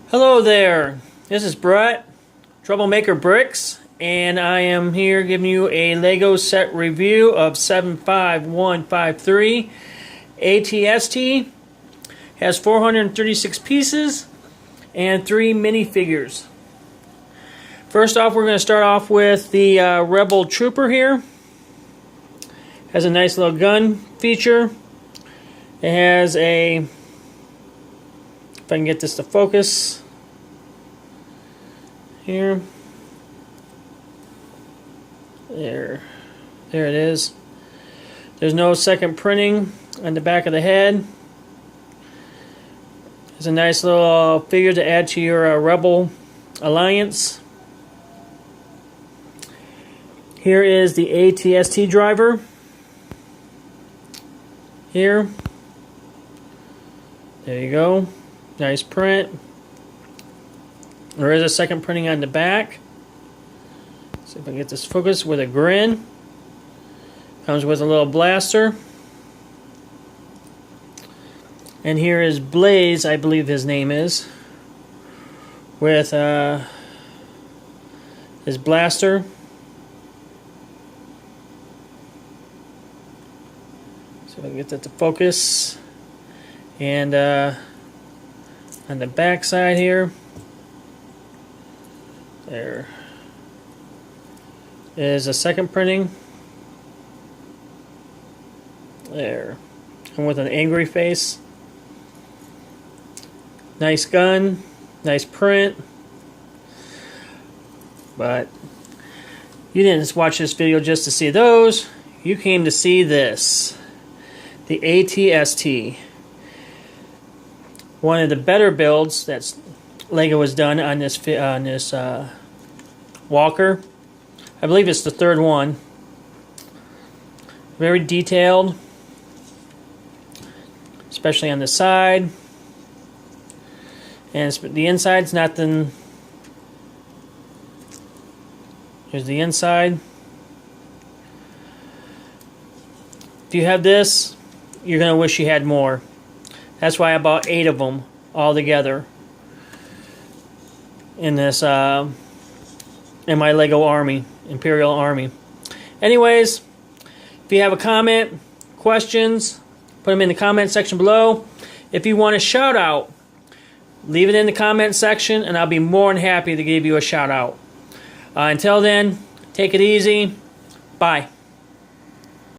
Hello there, this is Brett, Troublemaker Bricks, and I am here giving you a Lego set review of 75153 ATST. Has 436 pieces and 3 minifigures. First off, we're going to start off with the Rebel Trooper here. Has a nice little gun feature. It has a, if I can get this to focus here, there it is. There's no second printing on the back of the head. It's a nice little figure to add to your Rebel Alliance. Here is the ATST driver. Here. There you go. Nice print. There is a second printing on the back. See if I can get this focused with a grin. Comes with a little blaster. And here is Blaze, I believe his name is, with his blaster. So I can get that to focus. And on the back side here, there is a second printing. There. And with an angry face. Nice gun, nice print, but you didn't watch this video just to see those. You came to see this, the ATST. One of the better builds that Lego has done on this walker. I believe it's the third one. Very detailed, especially on the side. And the inside's nothing. Here's the inside. If you have this, you're going to wish you had more. That's why I bought 8 of them all together in this in my Lego army, Imperial Army. Anyways, if you have a comment, questions, put them in the comment section below. If you want a shout out, leave it in the comment section, and I'll be more than happy to give you a shout out. Until then, take it easy. Bye.